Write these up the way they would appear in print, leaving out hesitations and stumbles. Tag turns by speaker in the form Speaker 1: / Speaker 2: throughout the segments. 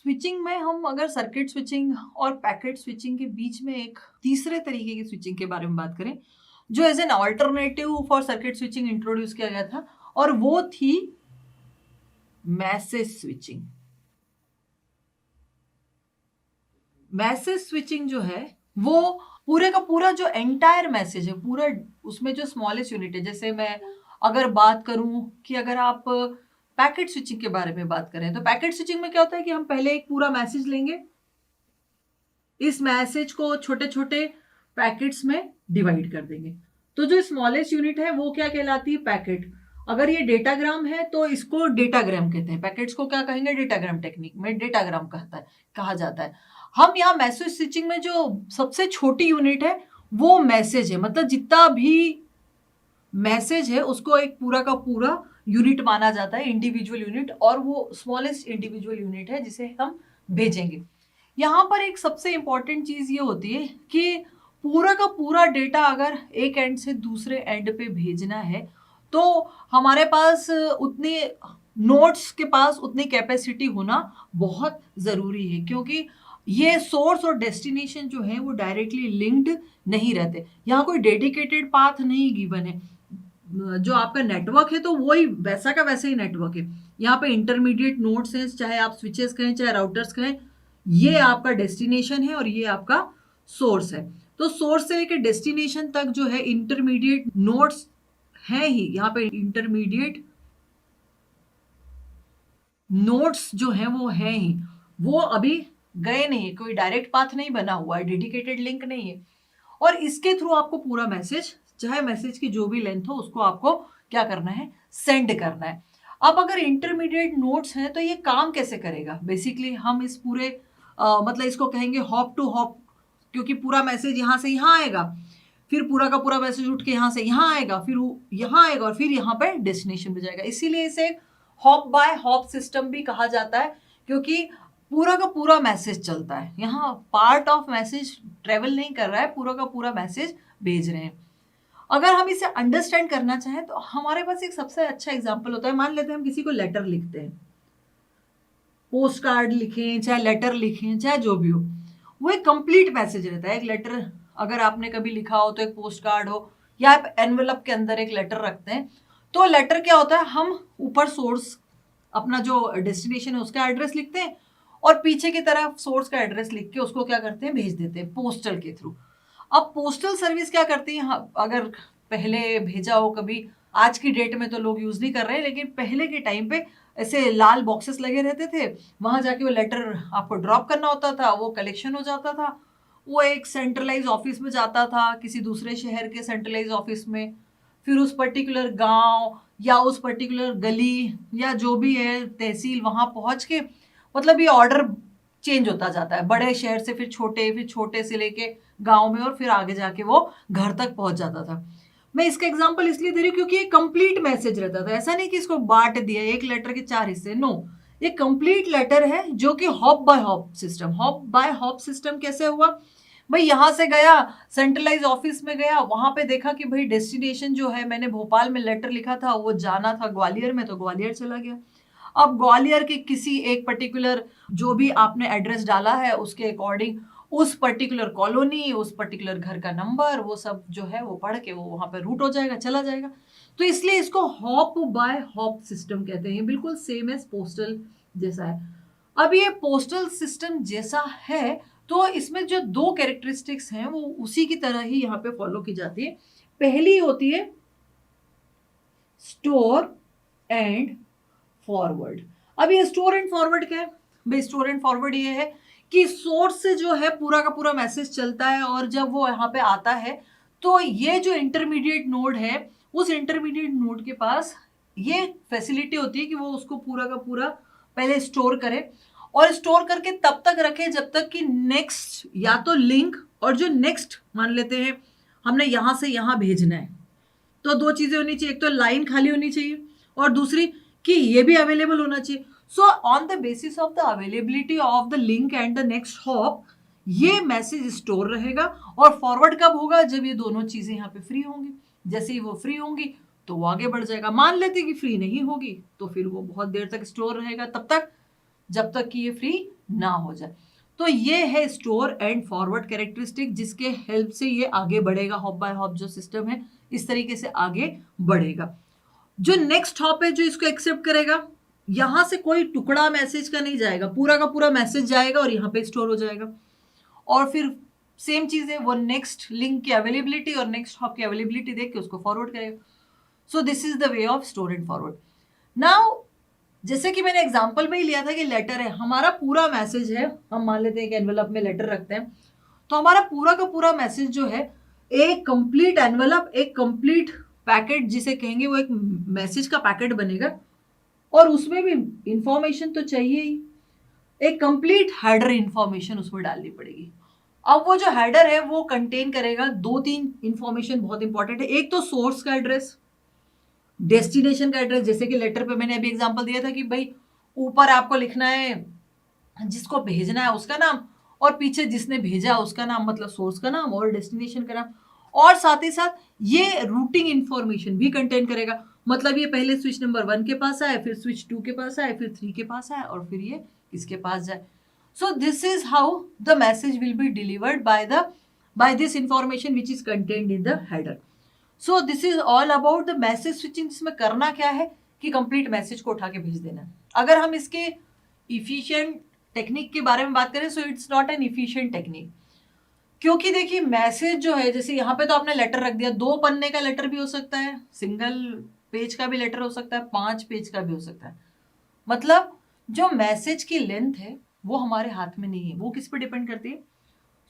Speaker 1: Switching में हम अगर सर्किट स्विचिंग और पैकेट स्विचिंग के बीच में एक तीसरे तरीके की स्विचिंग के बारे में बात करें, जो as an alternative for circuit switching introduce किया गया था, और वो थी मैसेज स्विचिंग। मैसेज स्विचिंग जो है वो पूरे का पूरा जो एंटायर मैसेज है, पूरा उसमें जो स्मॉलेस्ट यूनिट है, जैसे मैं अगर बात करूं कि अगर आप पैकेट स्विचिंग के बारे में बात करें, तो पैकेट स्विचिंग में क्या होता है कि हम पहले एक पूरा मैसेज लेंगे, इस मैसेज को छोटे छोटे पैकेट्स में डिवाइड कर देंगे। तो जो स्मॉलेस्ट यूनिट है वो क्या कहलाती है? पैकेट। अगर ये डेटाग्राम है तो इसको डेटाग्राम कहते हैं, पैकेट्स को क्या कहेंगे? डेटाग्राम टेक्निक में डेटाग्राम कहा जाता है। हम यहाँ मैसेज स्विचिंग में जो सबसे छोटी यूनिट है वो मैसेज है, मतलब जितना भी मैसेज है उसको एक पूरा का पूरा यूनिट माना जाता है, इंडिविजुअल यूनिट, और वो स्मॉलेस्ट इंडिविजुअल यूनिट है जिसे हम भेजेंगे। यहाँ पर एक सबसे इंपॉर्टेंट चीज ये होती है कि पूरा का पूरा डेटा अगर एक एंड से दूसरे एंड पे भेजना है तो हमारे पास उतनी नोड्स के पास उतनी कैपेसिटी होना बहुत जरूरी है, क्योंकि ये सोर्स और डेस्टिनेशन जो है वो डायरेक्टली लिंक्ड नहीं रहते। यहाँ कोई डेडिकेटेड पाथ नहीं गिवन है। जो आपका नेटवर्क है तो वही वैसा का वैसा ही नेटवर्क है। यहाँ पे इंटरमीडिएट नोड्स हैं, चाहे आप स्विचेस कहें चाहे राउटर्स कहें, ये आपका डेस्टिनेशन है और ये आपका सोर्स है। तो सोर्स से लेकर डेस्टिनेशन तक जो है इंटरमीडिएट नोड्स हैं ही। यहाँ पे इंटरमीडिएट नोड्स जो हैं वो हैं ही, वो अभी गए नहीं, कोई डायरेक्ट पाथ नहीं बना हुआ है, डेडिकेटेड लिंक नहीं है, और इसके थ्रू आपको पूरा मैसेज, चाहे मैसेज की जो भी लेंथ हो, उसको आपको क्या करना है? सेंड करना है। अब अगर इंटरमीडिएट नोड्स हैं तो ये काम कैसे करेगा? बेसिकली हम इस पूरे मतलब इसको कहेंगे हॉप टू हॉप, क्योंकि पूरा मैसेज यहाँ से यहाँ आएगा, फिर पूरा का पूरा मैसेज उठ के यहाँ से यहाँ आएगा, फिर यहाँ आएगा और फिर यहाँ पे डेस्टिनेशन पे जाएगा। इसीलिए इसे हॉप बाय हॉप सिस्टम भी कहा जाता है, क्योंकि पूरा का पूरा मैसेज चलता है, यहाँ पार्ट ऑफ मैसेज ट्रेवल नहीं कर रहा है, पूरा का पूरा मैसेज भेज रहे हैं। अगर हम इसे अंडरस्टैंड करना चाहें तो हमारे पास एक सबसे अच्छा एग्जांपल होता है। मान लेते हैं हम किसी को लेटर लिखते हैं, पोस्ट कार्ड लिखें चाहे लेटर लिखें चाहे जो भी हो, वो एक कंप्लीट मैसेज रहता है। एक लेटर अगर आपने कभी लिखा हो तो एक पोस्ट कार्ड हो, या आप एनवेलप के अंदर एक लेटर रखते हैं, तो लेटर क्या होता है? हम ऊपर सोर्स अपना जो डेस्टिनेशन है उसका एड्रेस लिखते हैं, और पीछे की तरफ सोर्स का एड्रेस लिख के उसको क्या करते हैं? भेज देते हैं पोस्टल के थ्रू। अब पोस्टल सर्विस क्या करती है? अगर पहले भेजा हो कभी, आज की डेट में तो लोग यूज नहीं कर रहे हैं, लेकिन पहले के टाइम पे ऐसे लाल बॉक्सेस लगे रहते थे, वहां जाके वो लेटर आपको ड्रॉप करना होता था, वो कलेक्शन हो जाता था, वो एक सेंट्रलाइज ऑफिस में जाता था, किसी दूसरे शहर के सेंट्रलाइज ऑफिस में, फिर उस पर्टिकुलर गांव या उस पर्टिकुलर गली या जो भी है तहसील, वहां पहुंच के, मतलब ये ऑर्डर चेंज होता जाता है, बड़े शहर से फिर छोटे से लेके गांव में, और फिर आगे जाके वो घर तक पहुंच जाता था। मैं इसका एग्जांपल इसलिए दे रही हूँ क्योंकि ये कंप्लीट मैसेज रहता था, ऐसा नहीं कि इसको बांट दिया एक लेटर के 4 हिस्से, नो, ये कंप्लीट लेटर है जो कि hop by hop system. Hop by hop system कैसे हुआ भाई? यहां से गया सेंट्रलाइज ऑफिस में, गया वहां पे देखा कि भाई डेस्टिनेशन जो है, मैंने भोपाल में लेटर लिखा था, वो जाना था ग्वालियर में, तो ग्वालियर चला गया। अब ग्वालियर के किसी एक पर्टिकुलर जो भी आपने एड्रेस डाला है उसके अकॉर्डिंग उस पर्टिकुलर कॉलोनी, उस पर्टिकुलर घर का नंबर, वो सब जो है वो पढ़ के वो वहां पर रूट हो जाएगा, चला जाएगा। तो इसलिए इसको हॉप बाय हॉप सिस्टम कहते हैं, बिल्कुल सेम एज पोस्टल जैसा है। अब ये पोस्टल सिस्टम जैसा है तो इसमें जो 2 कैरेक्टरिस्टिक्स हैं वो उसी की तरह ही यहाँ पे फॉलो की जाती है। पहली होती है स्टोर एंड फॉरवर्ड। अब ये स्टोर एंड फॉरवर्ड क्या है भाई? स्टोर एंड फॉरवर्ड ये है कि सोर्स से जो है पूरा का पूरा मैसेज चलता है, और जब वो यहाँ पे आता है तो ये जो इंटरमीडिएट नोड है, उस इंटरमीडिएट नोड के पास ये फैसिलिटी होती है कि वो उसको पूरा का पूरा पहले स्टोर करे, और स्टोर करके तब तक रखे जब तक कि नेक्स्ट या तो लिंक, और जो नेक्स्ट मान लेते हैं हमने यहां से यहां भेजना है, तो 2 चीजें होनी चाहिए, एक तो लाइन खाली होनी चाहिए और दूसरी कि ये भी अवेलेबल होना चाहिए। So on the basis of the availability of the link and the next hop, ये मैसेज स्टोर रहेगा, और फॉरवर्ड कब होगा? जब ये दोनों चीजें यहाँ पे फ्री होंगी। जैसे ही वो फ्री होंगी तो वो आगे बढ़ जाएगा। मान लेते कि फ्री नहीं होगी तो फिर वो बहुत देर तक स्टोर रहेगा, तब तक जब तक कि ये फ्री ना हो जाए। तो ये है स्टोर एंड फॉरवर्ड कैरेक्टरिस्टिक, जिसके हेल्प से ये आगे बढ़ेगा। हॉप बाय हॉप जो सिस्टम है इस तरीके से आगे बढ़ेगा। जो नेक्स्ट हॉप है जो इसको एक्सेप्ट करेगा, यहां से कोई टुकड़ा मैसेज का नहीं जाएगा, पूरा का पूरा मैसेज जाएगा और यहाँ पे स्टोर हो जाएगा। और फिर सेम चीज है, वो नेक्स्ट लिंक की अवेलेबिलिटी और नेक्स्ट हॉप की अवेलेबिलिटी देख के उसको फॉरवर्ड करेगा। So this is the way of store and forward. Now जैसे कि मैंने एग्जांपल में ही लिया था कि लेटर है, हमारा पूरा मैसेज है, हम मान लेते हैं कि एनवेलप में लेटर रखते हैं, तो हमारा पूरा का पूरा मैसेज जो है एक कंप्लीट एनवेलप, एक कंप्लीट पैकेट जिसे कहेंगे, वो एक मैसेज का पैकेट बनेगा। और उसमें भी इंफॉर्मेशन तो चाहिए ही, एक कंप्लीट हेडर इंफॉर्मेशन उसमें डालनी पड़ेगी। अब वो जो हेडर है वो कंटेन करेगा 2-3 इंफॉर्मेशन बहुत इंपॉर्टेंट है। एक तो सोर्स का एड्रेस, डेस्टिनेशन का एड्रेस, जैसे कि लेटर पे मैंने अभी एग्जांपल दिया था कि भाई ऊपर आपको लिखना है जिसको भेजना है उसका नाम, और पीछे जिसने भेजा उसका नाम, मतलब सोर्स का नाम और डेस्टिनेशन का नाम। और साथ ही साथ ये रूटिंग इंफॉर्मेशन भी कंटेन करेगा, मतलब ये पहले स्विच नंबर 1 के पास आए, फिर स्विच 2 के पास आए, फिर 3 के पास आए, और फिर ये किसके पास जाए। So this is how the message will be delivered by this information which is contained in the header. So this is all about the message switching, जिसमें करना क्या है कि कंप्लीट मैसेज को उठा के भेज देना है। अगर हम इसके इफिशिएंट टेक्निक के बारे में बात करें, सो it's not an efficient technique, क्योंकि देखिए मैसेज जो है, जैसे यहाँ पे तो आपने लेटर रख दिया, 2 पन्ने का लेटर भी हो सकता है, सिंगल पेज का भी लेटर हो सकता है, 5 पेज का भी हो सकता है। मतलब जो मैसेज की लेंथ है वो हमारे हाथ में नहीं है, वो किस पे डिपेंड करती है,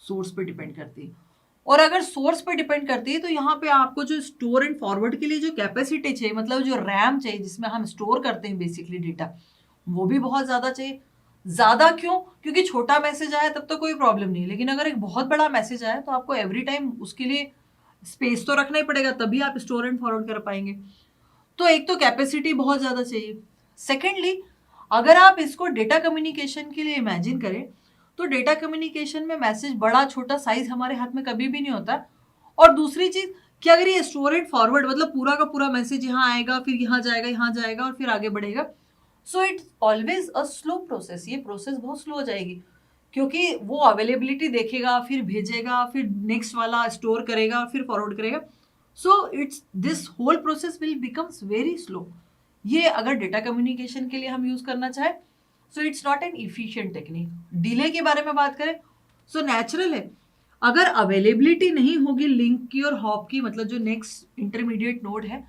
Speaker 1: सोर्स पे डिपेंड करती है। और अगर सोर्स पे डिपेंड करती है तो यहाँ पे आपको जो स्टोर एंड फॉरवर्ड के लिए जो कैपेसिटी चाहिए, मतलब जो रैम चाहिए जिसमें हम स्टोर करते हैं बेसिकली डेटा, वो भी बहुत ज्यादा चाहिए। ज्यादा क्यों? क्योंकि छोटा मैसेज आया तब तो कोई प्रॉब्लम नहीं है, लेकिन अगर एक बहुत बड़ा मैसेज आया तो आपको एवरी टाइम उसके लिए स्पेस तो रखना ही पड़ेगा, तभी आप स्टोर एंड फॉरवर्ड कर पाएंगे। तो एक तो कैपेसिटी बहुत ज्यादा चाहिए। सेकेंडली, अगर आप इसको डेटा कम्युनिकेशन के लिए इमेजिन करें, तो डेटा कम्युनिकेशन में मैसेज बड़ा छोटा साइज हमारे हाथ में कभी भी नहीं होता। और दूसरी चीज कि अगर ये स्टोर एंड फॉरवर्ड, मतलब पूरा का पूरा मैसेज यहाँ आएगा, फिर यहाँ जाएगा और फिर आगे बढ़ेगा, so it's always a slow process. ये प्रोसेस बहुत स्लो हो जाएगी, क्योंकि वो अवेलेबिलिटी देखेगा, फिर भेजेगा, फिर नेक्स्ट वाला स्टोर करेगा, फिर फॉरवर्ड करेगा। So it's this whole process will becomes very slow. ये अगर डेटा कम्युनिकेशन के लिए हम यूज करना चाहें, so it's not an efficient technique. Delay के बारे में बात करें, सो नेचुरल है, अगर अवेलेबिलिटी नहीं होगी लिंक की और हॉप की, मतलब जो नेक्स्ट इंटरमीडिएट नोड है,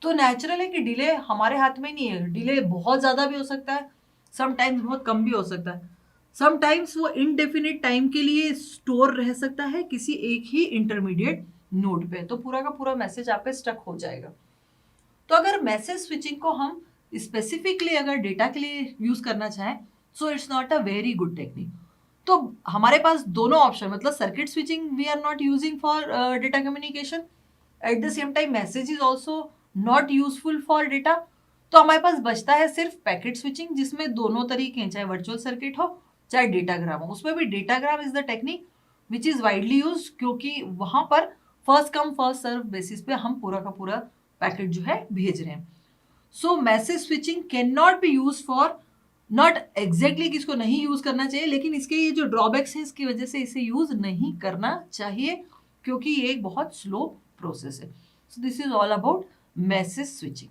Speaker 1: तो नेचुरल है कि डिले हमारे हाथ में नहीं है। डिले बहुत ज्यादा भी हो सकता है, समटाइम्स बहुत कम भी हो सकता है, समटाइम्स वो इनडेफिनिट टाइम के लिए स्टोर रह सकता है किसी एक ही इंटरमीडिएट नोड पे, तो पूरा का पूरा मैसेज आप पे स्टक हो जाएगा। तो अगर मैसेज स्विचिंग को हम स्पेसिफिकली अगर डेटा के लिए यूज करना चाहें, so it's not a very good technique. तो हमारे पास दोनों ऑप्शन, मतलब circuit switching we are not using for data communication, at the same time message is also not useful for data. तो हमारे पास बचता है सिर्फ पैकेट स्विचिंग, जिसमें दोनों तरीके हैं, चाहे वर्चुअल सर्किट हो चाहे डेटाग्राम हो। उसमें भी datagram is the technique which is widely use, क्योंकि वहां पर first come first serve basis पे हम पूरा का पूरा पैकेट जो है भेज रहे हैं। So message switching can not be use for, not exactly कि इसको नहीं यूज करना चाहिए, लेकिन इसके ये जो ड्रॉबैक्स हैं इसकी वजह से इसे यूज नहीं करना चाहिए, क्योंकि ये एक बहुत स्लो प्रोसेस है। So this is all about message switching.